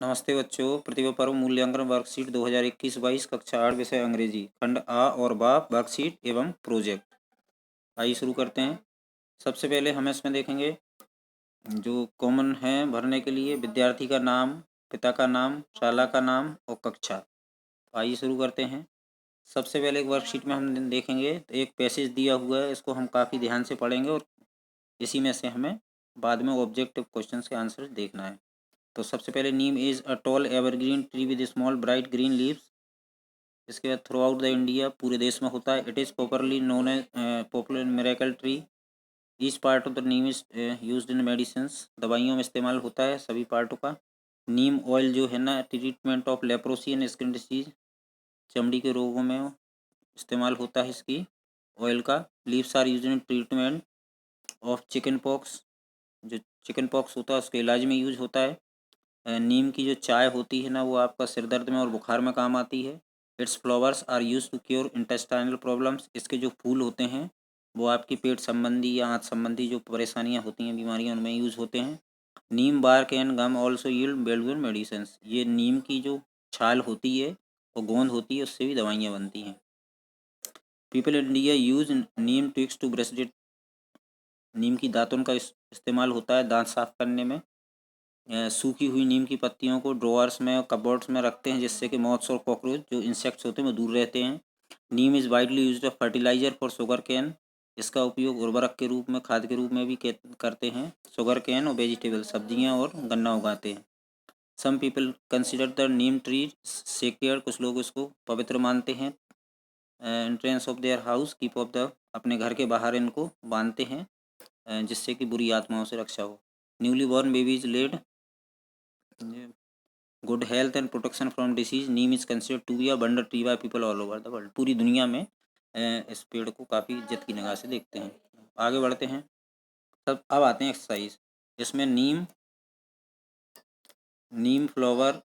नमस्ते बच्चों। प्रतिभा पर्व मूल्यांकन वर्कशीट 2021-22 कक्षा 8 विषय अंग्रेजी खंड आ और बा वर्कशीट एवं प्रोजेक्ट। आइए शुरू करते हैं। सबसे पहले हम इसमें देखेंगे जो कॉमन है भरने के लिए विद्यार्थी का नाम, पिता का नाम, शाला का नाम और कक्षा। आइए शुरू करते हैं। सबसे पहले एक वर्कशीट में हम देखेंगे तो एक पैसेज दिया हुआ है, इसको हम काफ़ी ध्यान से पढ़ेंगे और इसी में से हमें बाद में ऑब्जेक्टिव क्वेश्चन के आंसर देखना है। तो सबसे पहले neem is a tall evergreen tree with small bright green leaves. इसके बाद थ्रू आउट द इंडिया, पूरे देश में होता है। It is popularly known as popular miracle tree. Each part of the neem is used in medicines. दवाइयों में इस्तेमाल होता है सभी पार्टों का। नीम ऑयल जो है ना, treatment of leprosy and skin disease, चमड़ी के रोगों में इस्तेमाल होता है इसकी ऑयल का। Leaves are use in treatment of chicken pox, जो चिकन पॉक्स होता है उसके इलाज में यूज होता है। नीम की जो चाय होती है ना, वो आपका सिर दर्द में और बुखार में काम आती है। Its flowers are use to cure intestinal problems. इसके जो फूल होते हैं वो आपकी पेट संबंधी या आंत संबंधी जो परेशानियां होती हैं, बीमारियां, उनमें यूज होते हैं। Neem bark and gum also yield valuable medicines. ये नीम की जो छाल होती है और गोंद होती है, उससे भी दवाइयाँ बनती हैं। People in India use neem twigs to brush it. नीम की दातुन का इस्तेमाल होता है दांत साफ करने में। सूखी हुई नीम की पत्तियों को ड्रॉअर्स में और कपबोर्ड्स में रखते हैं, जिससे कि मॉथ्स और कॉकरोच जो इंसेक्ट्स होते हैं वो दूर रहते हैं। Neem is widely used of fertilizer for sugar cane. इसका उपयोग उर्वरक के रूप में, खाद के रूप में भी करते हैं। शुगर कैन और वेजिटेबल, सब्जियां और गन्ना उगाते हैं। Some people consider the neem tree sacred. कुछ लोग इसको पवित्र मानते हैं। Entrance of their house keep of the, अपने घर के बाहर इनको बांधते हैं जिससे कि बुरी आत्माओं से रक्षा हो। Newly born babies led good health and protection from disease. Neem is considered to be a wonder tree by people all over the world. पूरी दुनिया में इस पेड़ को काफ़ी इज्जत की निगाह से देखते हैं। आगे बढ़ते हैं। तब अब आते हैं एक्सरसाइज। इसमें neem neem flower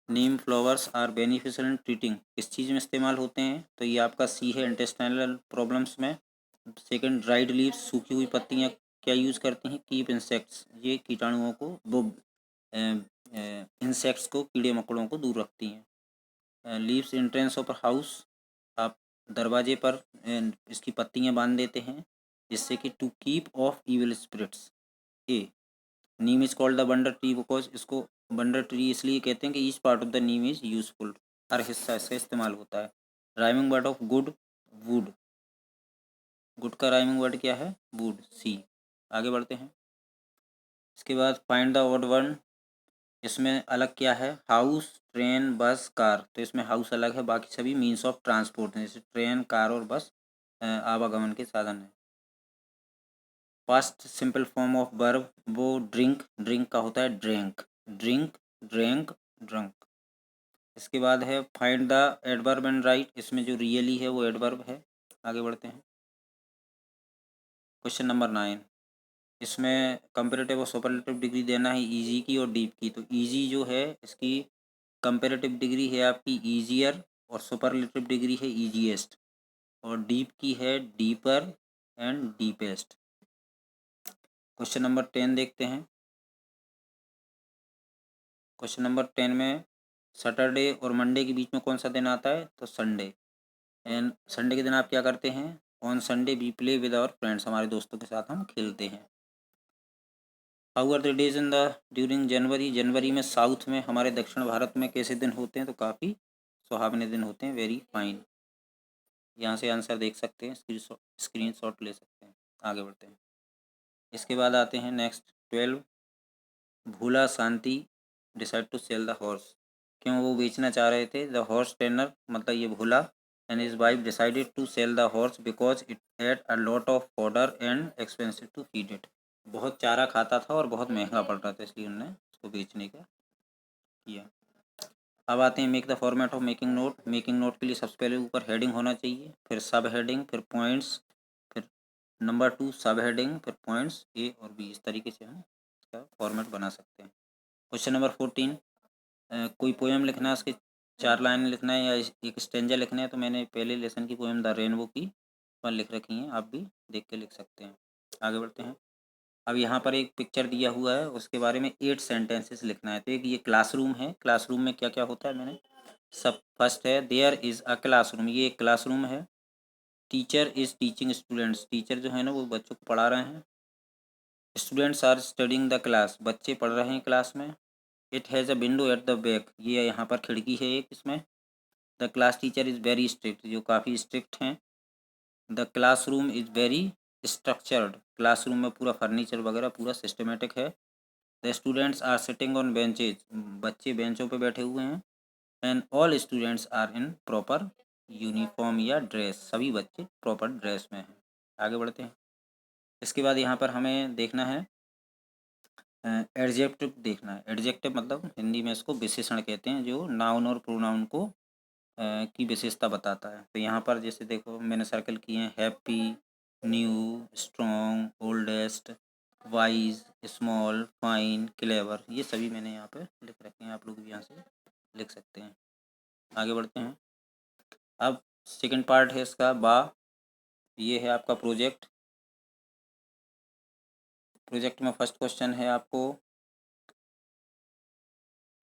neem flowers are beneficial in treating. किस चीज़ में इस्तेमाल होते हैं? तो ये आपका सी है, इंटेस्टाइनल प्रॉब्लम्स में। सेकंड, ड्राइड लीव्स, सूखी हुई पत्तियाँ क्या यूज़ करती हैं? कीप इंसेक्ट्स, ये कीटाणुओं को, वो इंसेक्ट्स को, कीड़े मकोड़ों को दूर रखती हैं। लीव्स एंट्रेंस ऑफ हाउस, आप दरवाजे पर इसकी पत्तियां बांध देते हैं जिससे कि to keep off evil spirits. ए, neem is called the wonder tree because, इसको वंडर ट्री इसलिए कहते हैं कि each part of the neem is useful. हर हिस्सा इसका इस्तेमाल होता है। Rhyming word of good, wood. Good का राइमिंग वर्ड क्या है? Wood, see. आगे बढ़ते हैं। इसके बाद फाइंड द ऑड वन। इसमें अलग क्या है? हाउस, ट्रेन, बस, कार। तो इसमें हाउस अलग है, बाकी सभी मीन्स ऑफ ट्रांसपोर्ट हैं, जैसे ट्रेन, कार और बस आवागमन के साधन हैं। Past simple form of verb, वो ड्रिंक, ड्रिंक का होता है ड्रिंक, ड्रिंक, ड्रिंक, ड्रंक। इसके बाद है find the adverb and right. इसमें जो रियली है वो एडवर्ब है। आगे बढ़ते हैं। Question number 9। इसमें कंपेरेटिव और सुपरलेटिव डिग्री देना है इजी की और डीप की। तो इजी जो है इसकी कंपेरेटिव डिग्री है आपकी ईजियर और सुपरलेटिव डिग्री है ईजीएस्ट, और डीप की है deeper and deepest. Question number 10 देखते हैं। क्वेश्चन नंबर 10 में सैटरडे और मंडे के बीच में कौन सा दिन आता है? तो संडे। एंड संडे के दिन आप क्या करते हैं? On Sunday we play with our friends, हमारे दोस्तों के साथ हम खेलते हैं। How are the days in the during January. जनवरी में साउथ में, हमारे दक्षिण भारत में कैसे दिन होते हैं? तो काफ़ी सुहावने दिन होते हैं, वेरी फाइन। यहाँ से आंसर देख सकते हैं, स्क्रीन शॉट ले सकते हैं। आगे बढ़ते हैं। इसके बाद आते हैं नेक्स्ट 12। भूला Shanti decide to sell the horse. क्यों वो बेचना चाह रहे थे? द हॉर्स ट्रेनर, मतलब ये भूला, and his wife decided to sell the horse because it had a lot of fodder and expensive to feed it. बहुत चारा खाता था और बहुत महंगा पड़ रहा था, इसलिए उन्होंने उसको बेचने का किया। अब आते हैं make the format of making note. Making note के लिए सबसे पहले ऊपर हेडिंग होना चाहिए, फिर सब हेडिंग, फिर पॉइंट्स, फिर नंबर 2 सब हेडिंग, फिर पॉइंट्स ए और बी। इस तरीके से हम इसका फॉर्मेट बना सकते हैं। Question number 14। कोई पोएम लिखना है, उसके 4 लाइन लिखना है या एक स्टेंजा लिखना है। तो मैंने पहले लेसन की पोएम द रेनबो की पर लिख रखी हैं, आप भी देख के लिख सकते हैं। आगे बढ़ते हैं। अब यहाँ पर एक पिक्चर दिया हुआ है, उसके बारे में 8 सेंटेंसेस लिखना है। तो एक ये क्लासरूम है, क्लासरूम में क्या क्या होता है मैंने सब फर्स्ट है देयर इज़ अ क्लासरूम, ये एक क्लासरूम है। Teacher is teaching students, teacher जो है ना वो बच्चों को पढ़ा रहे हैं। Students are studying the class, बच्चे पढ़ रहे हैं क्लास में। It has a window at the back, ये यहाँ पर खिड़की है एक इसमें। The class teacher is very strict, जो काफ़ी स्ट्रिक्ट हैं। The classroom is very structured, classroom में पूरा फर्नीचर वगैरह पूरा सिस्टमेटिक है। The students are sitting on benches, बच्चे बेंचों पे बैठे हुए हैं। And all students are in proper uniform या ड्रेस, सभी बच्चे प्रॉपर ड्रेस में हैं। आगे बढ़ते हैं। इसके बाद यहाँ पर हमें देखना है एडजेक्टिव देखना है। एडजेक्टिव मतलब हिंदी में इसको विशेषण कहते हैं, जो नाउन और प्रोनाउन को की विशेषता बताता है। तो यहाँ पर जैसे देखो मैंने सर्कल किए हैं, happy, new, strong, oldest, wise, small, fine, clever, ये सभी मैंने यहाँ पर लिख रखे हैं, आप लोग भी यहाँ से लिख सकते हैं। आगे बढ़ते हैं। अब सेकंड पार्ट है इसका बा, ये है आपका प्रोजेक्ट। प्रोजेक्ट में फर्स्ट क्वेश्चन है आपको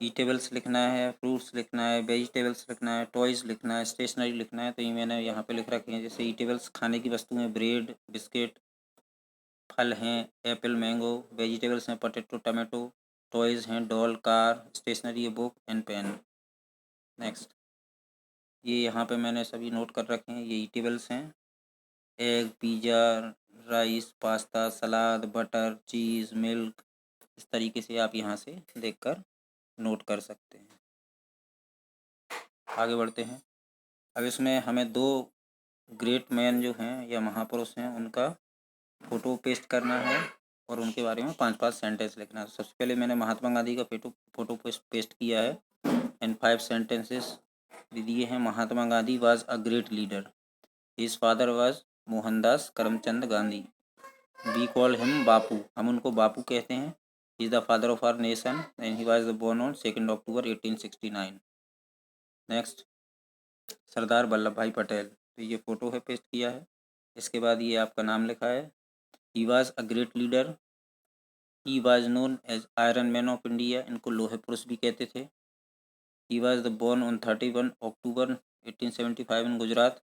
ईटेबल्स लिखना है, फ्रूट्स लिखना है, वेजिटेबल्स लिखना है, टॉयज़ लिखना है, स्टेशनरी लिखना है। तो ये मैंने यहाँ पे लिख रखे हैं। जैसे ईटेबल्स खाने की वस्तुएं, ब्रेड, बिस्किट, फल हैं एप्पल, मैंगो। वेजिटेबल्स हैं पोटैटो, टमाटो। टॉयज़ हैं डॉल, कार। स्टेशनरी है बुक एंड पेन। नेक्स्ट, ये यहाँ पे मैंने सभी नोट कर रखे हैं, ये ईटेबल्स हैं। एग, पिज़्ज़ा, राइस, पास्ता, सलाद, बटर, चीज़, मिल्क। इस तरीके से आप यहाँ से देखकर नोट कर सकते हैं। आगे बढ़ते हैं। अब इसमें हमें दो ग्रेट मैन जो हैं या महापुरुष हैं उनका फ़ोटो पेस्ट करना है और उनके बारे में 5-5 सेंटेंस लिखना है। सबसे पहले मैंने महात्मा गांधी का फ़ोटो पेस्ट किया है एंड 5 सेंटेंसेस दिए हैं। Mahatma Gandhi was a great leader, his father was Mohandas Karamchand Gandhi, we call him Bapu, हम उनको बापू कहते हैं। He is the father of our nation and he was born on 2 October 1869। Next, Sardar Vallabh Bhai Patel, तो ये फ़ोटो है पेस्ट किया है। इसके बाद ये आपका नाम लिखा है। He was a great leader, he was known as iron man of India, इनको लोहे पुरुष भी कहते थे। He was the born on 31 October 1875 in Gujarat.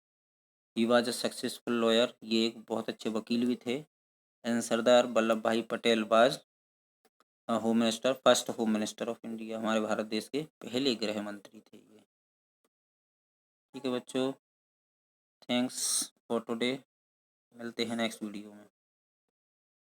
He was a successful lawyer, ये एक बहुत अच्छे वकील भी थे। And Sardar Vallabh Bhai Patel was home minister, first home minister of India, हमारे भारत देश के पहले गृह मंत्री थे ये। ठीक है बच्चों, थैंक्स फॉर टुडे, मिलते हैं नेक्स्ट वीडियो में।